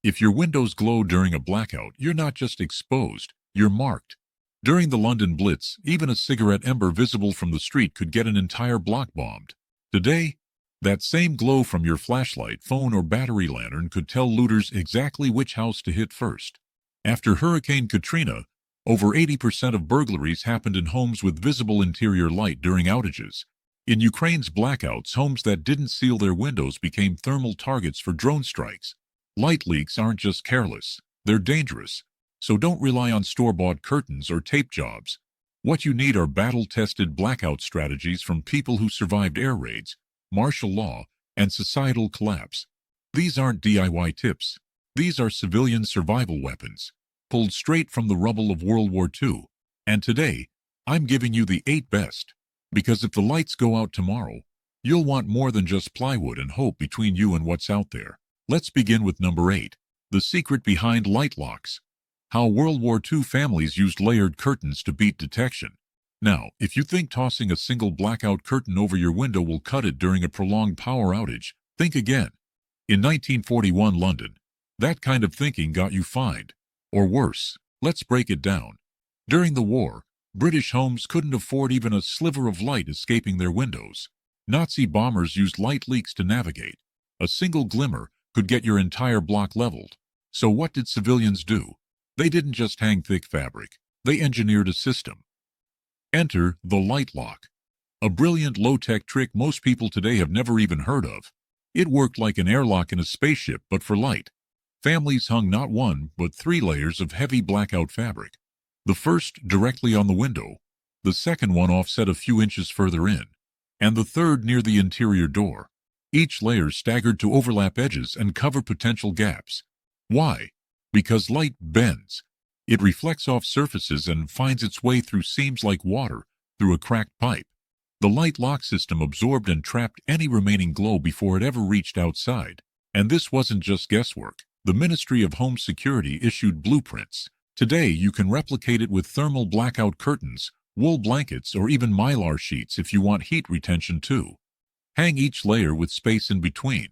If your windows glow during a blackout, you're not just exposed, you're marked. During the London Blitz, even a cigarette ember visible from the street could get an entire block bombed. Today, that same glow from your flashlight, phone, or battery lantern could tell looters exactly which house to hit first. After Hurricane Katrina, over 80% of burglaries happened in homes with visible interior light during outages. In Ukraine's blackouts, homes that didn't seal their windows became thermal targets for drone strikes. Light leaks aren't just careless, they're dangerous. So don't rely on store-bought curtains or tape jobs. What you need are battle-tested blackout strategies from people who survived air raids, martial law, and societal collapse. These aren't DIY tips. These are civilian survival weapons, pulled straight from the rubble of World War II. And today, I'm giving you the 8 best. Because if the lights go out tomorrow, you'll want more than just plywood and hope between you and what's out there. Let's begin with number 8, the secret behind light locks. How World War II families used layered curtains to beat detection. Now, if you think tossing a single blackout curtain over your window will cut it during a prolonged power outage, think again. In 1941 London, that kind of thinking got you fined. Or worse, let's break it down. During the war, British homes couldn't afford even a sliver of light escaping their windows. Nazi bombers used light leaks to navigate. A single glimmer could get your entire block leveled. So what did civilians do? They didn't just hang thick fabric. They engineered a system. Enter the light lock. A brilliant low-tech trick most people today have never even heard of. It worked like an airlock in a spaceship, but for light. Families hung not 1, but 3 layers of heavy blackout fabric. The first directly on the window, the second one offset a few inches further in, and the third near the interior door. Each layer staggered to overlap edges and cover potential gaps. Why? Because light bends. It reflects off surfaces and finds its way through seams like water through a cracked pipe. The light lock system absorbed and trapped any remaining glow before it ever reached outside. And this wasn't just guesswork. The Ministry of Home Security issued blueprints. Today, you can replicate it with thermal blackout curtains, wool blankets, or even mylar sheets if you want heat retention too. Hang each layer with space in between.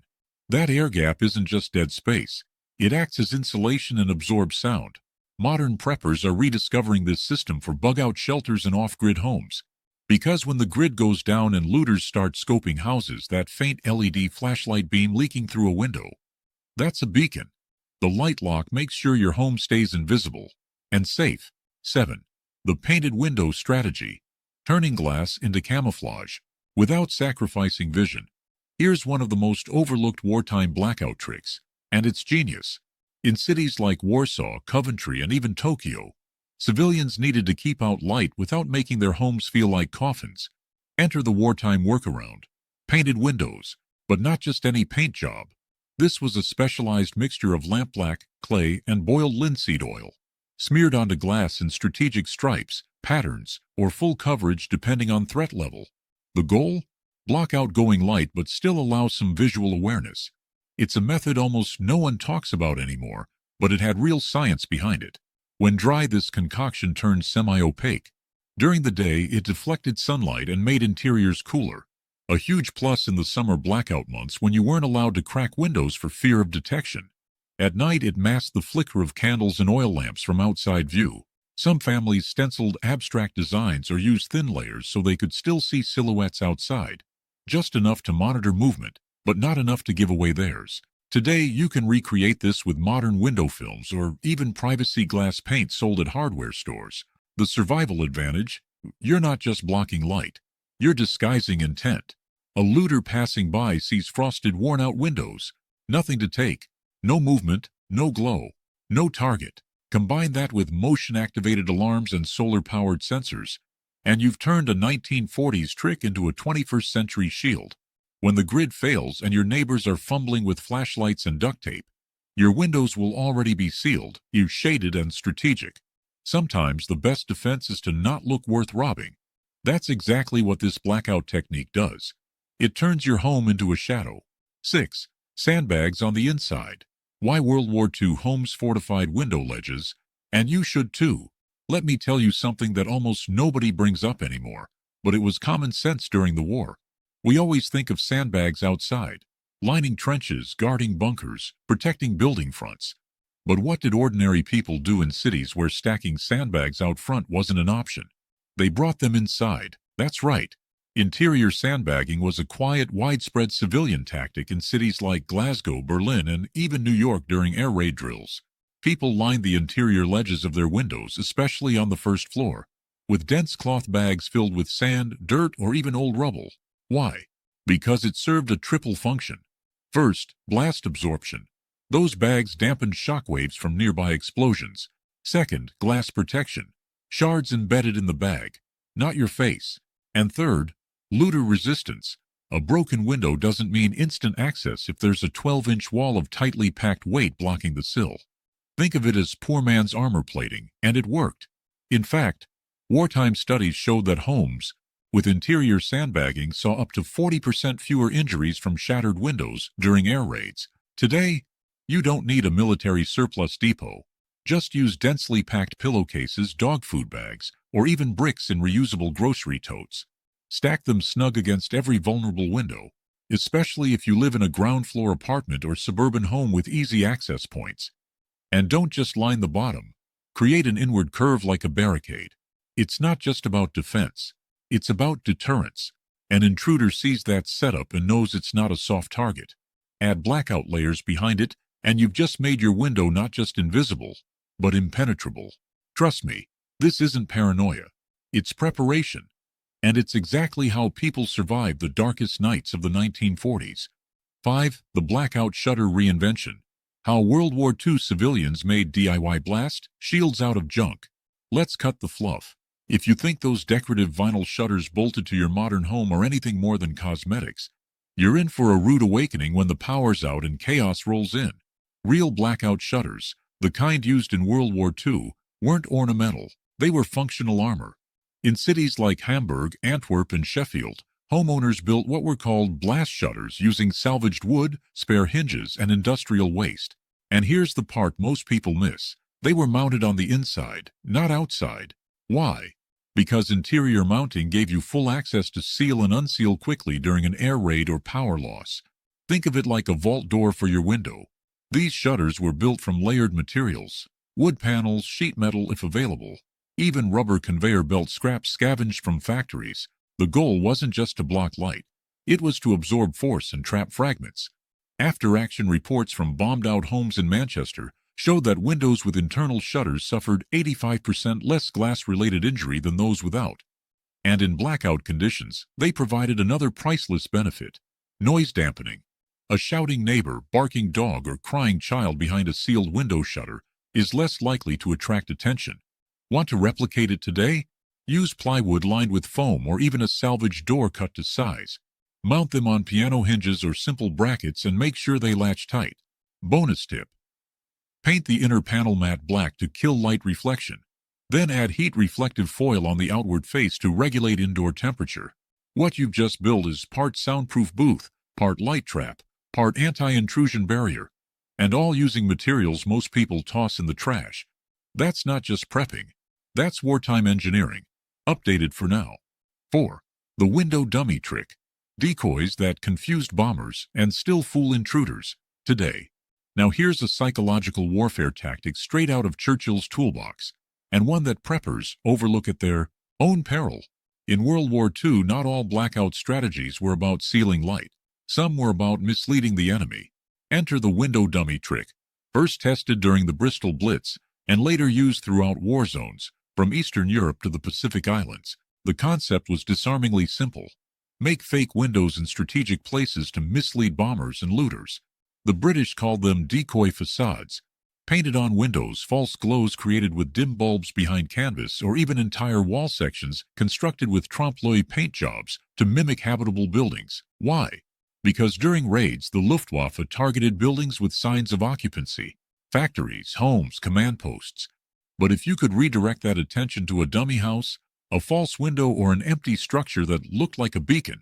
That air gap isn't just dead space. It acts as insulation and absorbs sound. Modern preppers are rediscovering this system for bug-out shelters and off-grid homes. Because when the grid goes down and looters start scoping houses, that faint LED flashlight beam leaking through a window, that's a beacon. The light lock makes sure your home stays invisible and safe. 7. The painted window strategy. Turning glass into camouflage without sacrificing vision. Here's one of the most overlooked wartime blackout tricks, and it's genius. In cities like Warsaw, Coventry, and even Tokyo, civilians needed to keep out light without making their homes feel like coffins. Enter the wartime workaround. Painted windows, but not just any paint job. This was a specialized mixture of lampblack, clay, and boiled linseed oil, smeared onto glass in strategic stripes, patterns, or full coverage depending on threat level. The goal? Block outgoing light but still allow some visual awareness. It's a method almost no one talks about anymore, but it had real science behind it. When dry, this concoction turned semi-opaque. During the day, it deflected sunlight and made interiors cooler. A huge plus in the summer blackout months when you weren't allowed to crack windows for fear of detection. At night, it masked the flicker of candles and oil lamps from outside view. Some families stenciled abstract designs or used thin layers so they could still see silhouettes outside. Just enough to monitor movement, but not enough to give away theirs. Today, you can recreate this with modern window films or even privacy glass paint sold at hardware stores. The survival advantage? You're not just blocking light. You're disguising intent. A looter passing by sees frosted, worn-out windows. Nothing to take. No movement, no glow, no target. Combine that with motion-activated alarms and solar-powered sensors, and you've turned a 1940s trick into a 21st century shield. When the grid fails and your neighbors are fumbling with flashlights and duct tape, your windows will already be sealed, shaded, and strategic. Sometimes the best defense is to not look worth robbing. That's exactly what this blackout technique does. It turns your home into a shadow. 6. Sandbags on the inside. Why World War II homes fortified window ledges, and you should too. Let me tell you something that almost nobody brings up anymore, but it was common sense during the war. We always think of sandbags outside, lining trenches, guarding bunkers, protecting building fronts. But what did ordinary people do in cities where stacking sandbags out front wasn't an option? They brought them inside. That's right. Interior sandbagging was a quiet, widespread civilian tactic in cities like Glasgow, Berlin, and even New York during air raid drills. People lined the interior ledges of their windows, especially on the first floor, with dense cloth bags filled with sand, dirt, or even old rubble. Why? Because it served a triple function. First, blast absorption. Those bags dampened shock waves from nearby explosions. Second, glass protection. Shards embedded in the bag, not your face. And third, looter resistance. A broken window doesn't mean instant access if there's a 12-inch wall of tightly packed weight blocking the sill. Think of it as poor man's armor plating, and it worked. In fact, wartime studies showed that homes with interior sandbagging saw up to 40% fewer injuries from shattered windows during air raids. Today, you don't need a military surplus depot. Just use densely packed pillowcases, dog food bags, or even bricks in reusable grocery totes. Stack them snug against every vulnerable window, especially if you live in a ground-floor apartment or suburban home with easy access points. And don't just line the bottom. Create an inward curve like a barricade. It's not just about defense. It's about deterrence. An intruder sees that setup and knows it's not a soft target. Add blackout layers behind it, and you've just made your window not just invisible, but impenetrable. Trust me, this isn't paranoia. It's preparation. And it's exactly how people survived the darkest nights of the 1940s. 5. The blackout shutter reinvention. How World War II civilians made DIY blast shields out of junk. Let's cut the fluff. If you think those decorative vinyl shutters bolted to your modern home are anything more than cosmetics, you're in for a rude awakening when the power's out and chaos rolls in. Real blackout shutters, the kind used in World War II, weren't ornamental. They were functional armor. In cities like Hamburg, Antwerp, and Sheffield, homeowners built what were called blast shutters using salvaged wood, spare hinges, and industrial waste. And here's the part most people miss. They were mounted on the inside, not outside. Why? Because interior mounting gave you full access to seal and unseal quickly during an air raid or power loss. Think of it like a vault door for your window. These shutters were built from layered materials, wood panels, sheet metal if available, even rubber conveyor belt scraps scavenged from factories. The goal wasn't just to block light. It was to absorb force and trap fragments. After-action reports from bombed-out homes in Manchester showed that windows with internal shutters suffered 85% less glass-related injury than those without. And in blackout conditions, they provided another priceless benefit: noise dampening. A shouting neighbor, barking dog, or crying child behind a sealed window shutter is less likely to attract attention. Want to replicate it today? Use plywood lined with foam or even a salvage door cut to size. Mount them on piano hinges or simple brackets and make sure they latch tight. Bonus tip: paint the inner panel matte black to kill light reflection. Then add heat-reflective foil on the outward face to regulate indoor temperature. What you've just built is part soundproof booth, part light trap, part anti-intrusion barrier, and all using materials most people toss in the trash. That's not just prepping. That's wartime engineering, updated for now. 4. The window dummy trick. Decoys that confused bombers and still fool intruders today. Now here's a psychological warfare tactic straight out of Churchill's toolbox, and one that preppers overlook at their own peril. In World War II, not all blackout strategies were about sealing light. Some were about misleading the enemy. Enter the window dummy trick, first tested during the Bristol Blitz and later used throughout war zones, from Eastern Europe to the Pacific Islands. The concept was disarmingly simple. Make fake windows in strategic places to mislead bombers and looters. The British called them decoy facades. Painted on windows, false glows created with dim bulbs behind canvas, or even entire wall sections constructed with trompe-l'oeil paint jobs to mimic habitable buildings. Why? Because during raids, the Luftwaffe targeted buildings with signs of occupancy: factories, homes, command posts. But if you could redirect that attention to a dummy house, a false window, or an empty structure that looked like a beacon,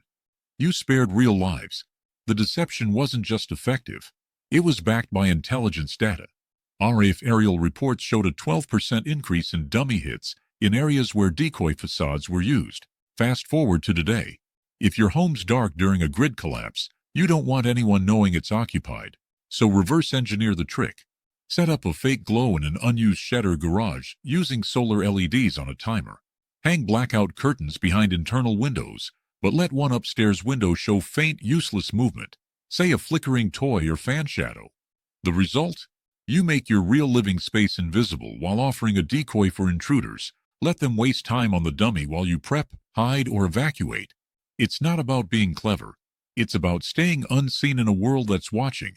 you spared real lives. The deception wasn't just effective, it was backed by intelligence data. RAF aerial reports showed a 12% increase in dummy hits in areas where decoy facades were used. Fast forward to today. If your home's dark during a grid collapse, you don't want anyone knowing it's occupied. So reverse engineer the trick. Set up a fake glow in an unused shed or garage using solar LEDs on a timer. Hang blackout curtains behind internal windows, but let one upstairs window show faint, useless movement, say a flickering toy or fan shadow. The result? You make your real living space invisible while offering a decoy for intruders. Let them waste time on the dummy while you prep, hide, or evacuate. It's not about being clever. It's about staying unseen in a world that's watching.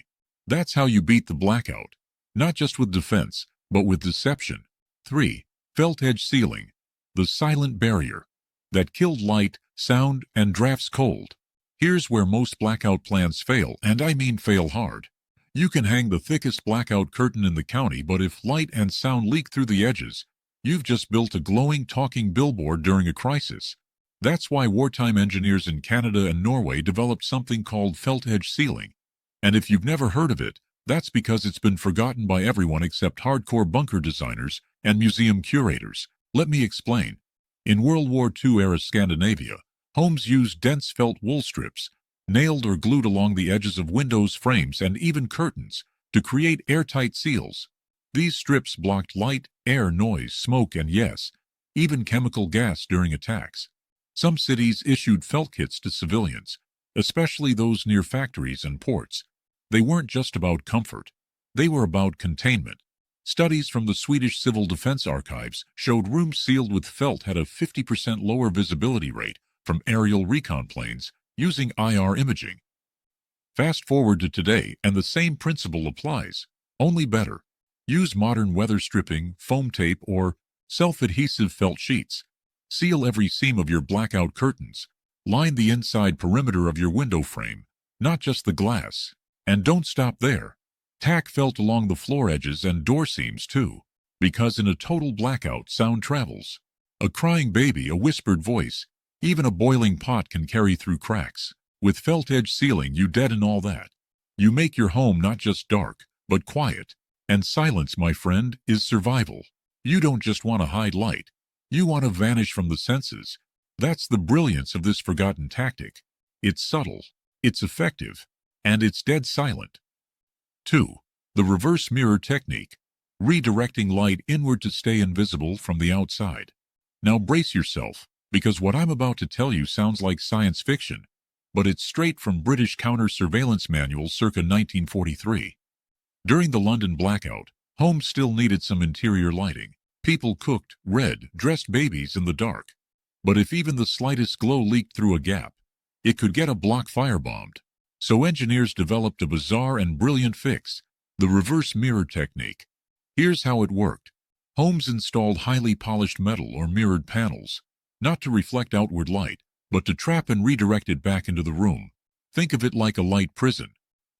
That's how you beat the blackout. Not just with defense, but with deception. 3. Felt edge ceiling. The silent barrier that killed light, sound, and drafts cold. Here's where most blackout plans fail, and I mean fail hard. You can hang the thickest blackout curtain in the county, but if light and sound leak through the edges, you've just built a glowing, talking billboard during a crisis. That's why wartime engineers in Canada and Norway developed something called felt edge ceiling. And if you've never heard of it, that's because it's been forgotten by everyone except hardcore bunker designers and museum curators. Let me explain. In World War II-era Scandinavia, homes used dense felt wool strips, nailed or glued along the edges of windows, frames, and even curtains, to create airtight seals. These strips blocked light, air, noise, smoke, and yes, even chemical gas during attacks. Some cities issued felt kits to civilians, especially those near factories and ports. They weren't just about comfort. They were about containment. Studies from the Swedish Civil Defense Archives showed rooms sealed with felt had a 50% lower visibility rate from aerial recon planes using IR imaging. Fast forward to today, and the same principle applies, only better. Use modern weather stripping, foam tape, or self-adhesive felt sheets. Seal every seam of your blackout curtains. Line the inside perimeter of your window frame, not just the glass. And don't stop there. Tack felt along the floor edges and door seams too, because in a total blackout, sound travels. A crying baby, a whispered voice, even a boiling pot can carry through cracks. With felt edge ceiling, you deaden all that. You make your home not just dark, but quiet. And silence, my friend, is survival. You don't just want to hide light. You want to vanish from the senses. That's the brilliance of this forgotten tactic. It's subtle, it's effective, and it's dead silent. 2. The reverse mirror technique. Redirecting light inward to stay invisible from the outside. Now brace yourself, because what I'm about to tell you sounds like science fiction, but it's straight from British counter-surveillance manual circa 1943. During the London blackout, homes still needed some interior lighting. People cooked, read, dressed babies in the dark. But if even the slightest glow leaked through a gap, it could get a block firebombed. So engineers developed a bizarre and brilliant fix, the reverse mirror technique. Here's how it worked. Homes installed highly polished metal or mirrored panels, not to reflect outward light, but to trap and redirect it back into the room. Think of it like a light prison.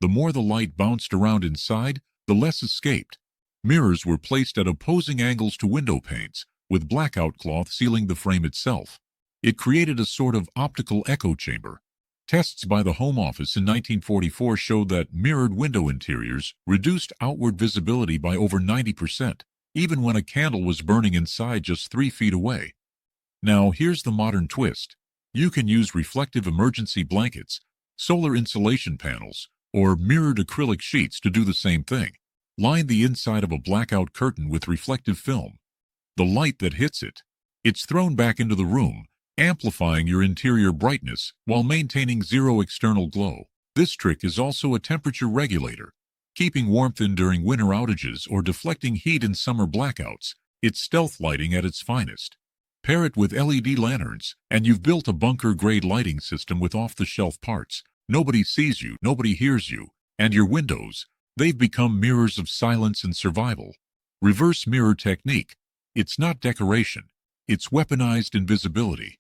The more the light bounced around inside, the less escaped. Mirrors were placed at opposing angles to window panes, with blackout cloth sealing the frame itself. It created a sort of optical echo chamber. Tests by the Home Office in 1944 showed that mirrored window interiors reduced outward visibility by over 90%, even when a candle was burning inside just 3 feet away. Now, here's the modern twist. You can use reflective emergency blankets, solar insulation panels, or mirrored acrylic sheets to do the same thing. Line the inside of a blackout curtain with reflective film. The light that hits it, it's thrown back into the room, amplifying your interior brightness while maintaining zero external glow. This trick is also a temperature regulator, keeping warmth in during winter outages or deflecting heat in summer blackouts. It's stealth lighting at its finest. Pair it with LED lanterns, and you've built a bunker-grade lighting system with off-the-shelf parts. Nobody sees you, nobody hears you, and your windows, they've become mirrors of silence and survival. Reverse mirror technique. It's not decoration. It's weaponized invisibility.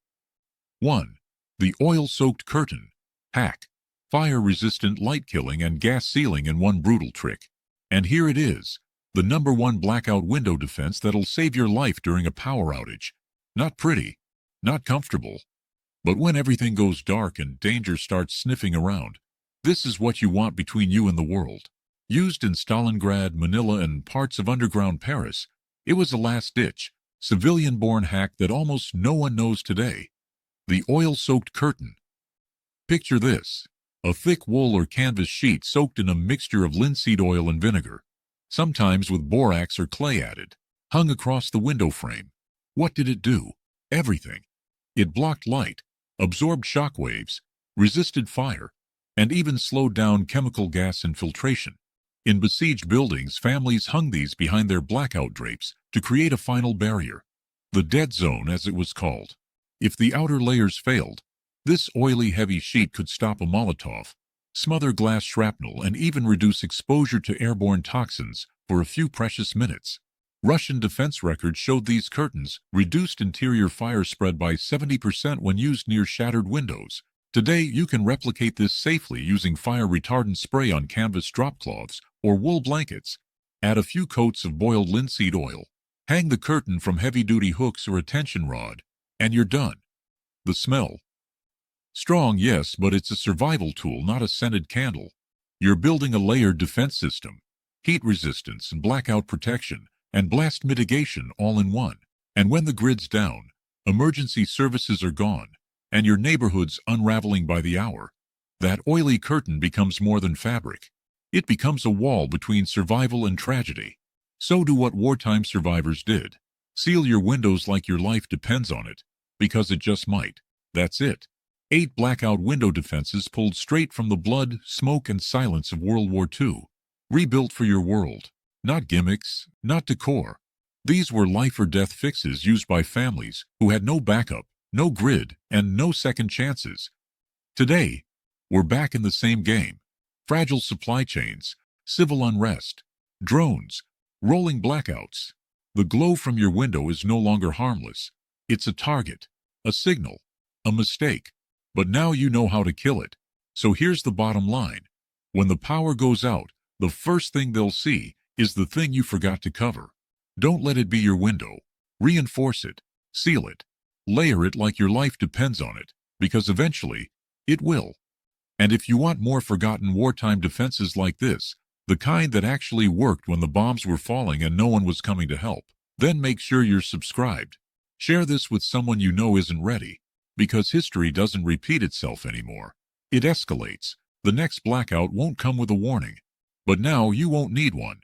1. The oil-soaked curtain. Hack. Fire-resistant light killing and gas sealing in one brutal trick. And here it is, the #1 blackout window defense that'll save your life during a power outage. Not pretty, not comfortable. But when everything goes dark and danger starts sniffing around, this is what you want between you and the world. Used in Stalingrad, Manila, and parts of underground Paris, it was a last-ditch, civilian-born hack that almost no one knows today. The oil-soaked curtain. Picture this, a thick wool or canvas sheet soaked in a mixture of linseed oil and vinegar. sometimes with borax or clay added, hung across the window frame. What did it do? Everything. It blocked light, absorbed shock waves, resisted fire, and even slowed down chemical gas infiltration. In besieged buildings, families hung these behind their blackout drapes to create a final barrier, the dead zone as it was called. If the outer layers failed, this oily heavy sheet could stop a Molotov, smother glass shrapnel, and even reduce exposure to airborne toxins for a few precious minutes. Russian defense records showed these curtains reduced interior fire spread by 70% when used near shattered windows. Today, you can replicate this safely using fire-retardant spray on canvas drop cloths or wool blankets. Add a few coats of boiled linseed oil. Hang the curtain from heavy-duty hooks or a tension rod, and you're done. The smell. Strong, yes, but it's a survival tool, not a scented candle. You're building a layered defense system, heat resistance and blackout protection, and blast mitigation all in one. And when the grid's down, emergency services are gone, and your neighborhood's unraveling by the hour, that oily curtain becomes more than fabric. It becomes a wall between survival and tragedy. So do what wartime survivors did. Seal your windows like your life depends on it, because it just might. That's it. 8 blackout window defenses pulled straight from the blood, smoke, and silence of World War II. Rebuilt for your world. Not gimmicks, not decor. These were life-or-death fixes used by families who had no backup, no grid, and no second chances. Today, we're back in the same game. Fragile supply chains, civil unrest, drones, rolling blackouts. The glow from your window is no longer harmless. It's a target, a signal, a mistake. But now you know how to kill it. So here's the bottom line. When the power goes out, the first thing they'll see is the thing you forgot to cover. Don't let it be your window. Reinforce it, seal it, layer it like your life depends on it, because eventually, it will. And if you want more forgotten wartime defenses like this, the kind that actually worked when the bombs were falling and no one was coming to help, then make sure you're subscribed. Share this with someone you know isn't ready, because history doesn't repeat itself anymore. It escalates. The next blackout won't come with a warning. But now you won't need one.